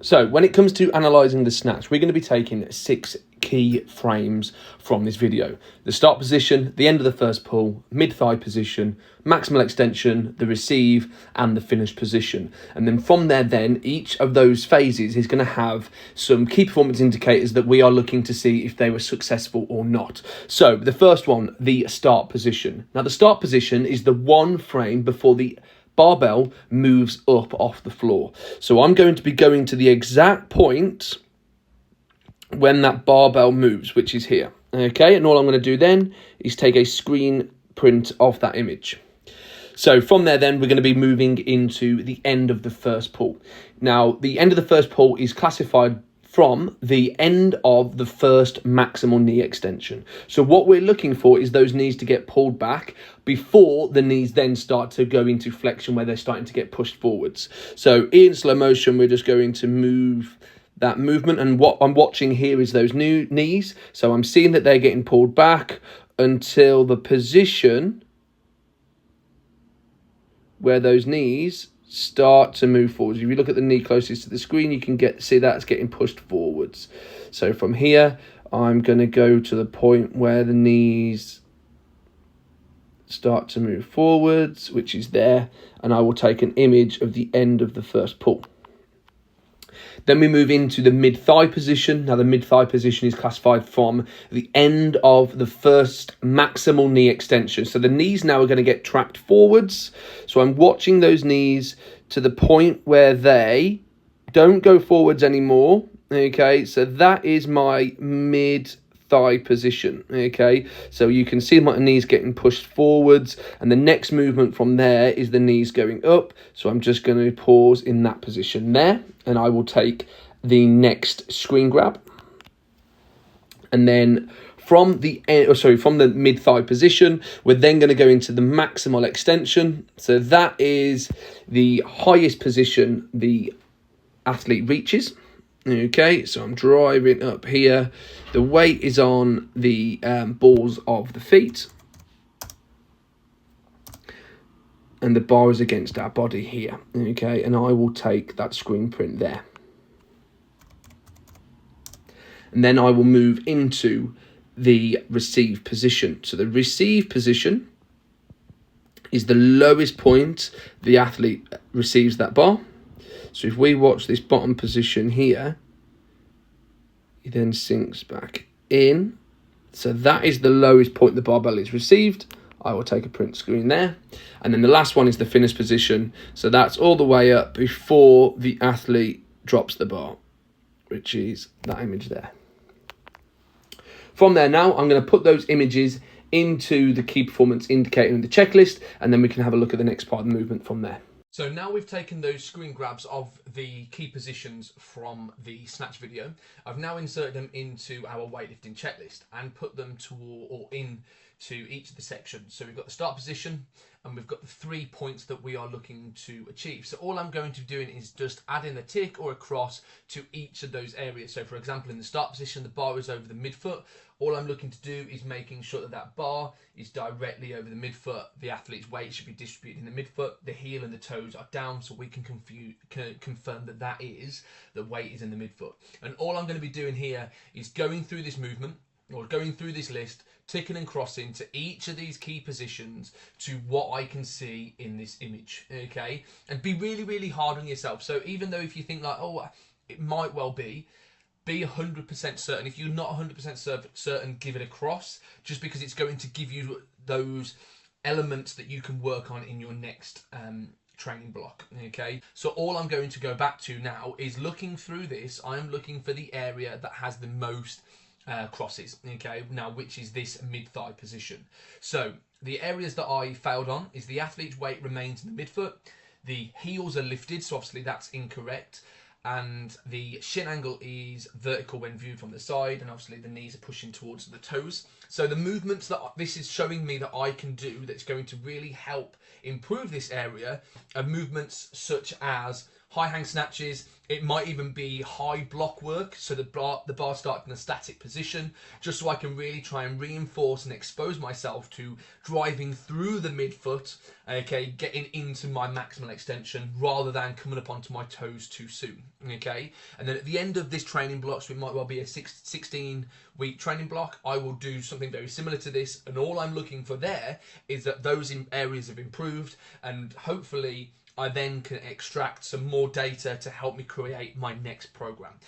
So when it comes to analysing the snatch, we're going to be taking 6 key frames from this video. The start position, the end of the first pull, mid-thigh position, maximal extension, the receive, and the finish position. And then from there then, each of those phases is going to have some key performance indicators that we are looking to see if they were successful or not. So the first one, the start position. Now the start position is the one frame before the barbell moves up off the floor. So I'm going to be going to the exact point when that barbell moves, which is here. Okay, and all I'm going to do then is take a screen print of that image. So from there then, we're going to be moving into the end of the first pull. Now, the end of the first pull is classified from the end of the first maximal knee extension. So what we're looking for is those knees to get pulled back before the knees then start to go into flexion where they're starting to get pushed forwards. So in slow motion, we're just going to move that movement, and what I'm watching here is those new knees. So I'm seeing that they're getting pulled back until the position where those knees start to move forwards. If you look at the knee closest to the screen, you can see that it's getting pushed forwards. So from here, I'm going to go to the point where the knees start to move forwards, which is there, and I will take an image of the end of the first pull. Then we move into the mid-thigh position. Now the mid-thigh position is classified from the end of the first maximal knee extension. So the knees now are going to get trapped forwards. So I'm watching those knees to the point where they don't go forwards anymore. Okay, so that is my mid-thigh position. Okay, so you can see my knees getting pushed forwards, and the next movement from there is the knees going up. So I'm just going to pause in that position there, and I will take the next screen grab. And then from the mid-thigh position, we're then going to go into the maximal extension. So that is the highest position the athlete reaches. Okay, so I'm driving up here. The weight is on the balls of the feet, and the bar is against our body here. Okay, and I will take that screen print there. And then I will move into the receive position. So the receive position is the lowest point the athlete receives that bar. So if we watch this bottom position here, he then sinks back in. So that is the lowest point the barbell is received. I will take a print screen there. And then the last one is the finish position. So that's all the way up before the athlete drops the bar, which is that image there. From there now, I'm going to put those images into the key performance indicator in the checklist, and then we can have a look at the next part of the movement from there. So now we've taken those screen grabs of the key positions from the snatch video. I've now inserted them into our weightlifting checklist and put them into each of the sections. So we've got the start position, and we've got the 3 points that we are looking to achieve. So all I'm going to be doing is just adding a tick or a cross to each of those areas. So for example, in the start position, the bar is over the midfoot. All I'm looking to do is making sure that that bar is directly over the midfoot. The athlete's weight should be distributed in the midfoot. The heel and the toes are down, so we can confirm that the weight is in the midfoot. And all I'm going to be doing here is going through this movement, or going through this list, ticking and crossing to each of these key positions to what I can see in this image, okay? And be really, really hard on yourself. So even though if you think like, oh, it might well be 100% certain. If you're not 100% certain, give it a cross, just because it's going to give you those elements that you can work on in your next training block, okay? So all I'm going to go back to now is looking through this. I'm looking for the area that has the most crosses, okay, now which is this mid-thigh position. So the areas that I failed on is the athlete's weight remains in the midfoot, the heels are lifted, so obviously that's incorrect, and the shin angle is vertical when viewed from the side, and obviously the knees are pushing towards the toes. So the movements that this is showing me that I can do that's going to really help improve this area are movements such as high hang snatches. It might even be high block work, so the bar starts in a static position, just so I can really try and reinforce and expose myself to driving through the midfoot, okay, getting into my maximal extension rather than coming up onto my toes too soon, okay. And then at the end of this training block, so it might well be a 16-week training block, I will do something very similar to this, and all I'm looking for there is that those areas have improved, and hopefully I then can extract some more data to help me create my next program.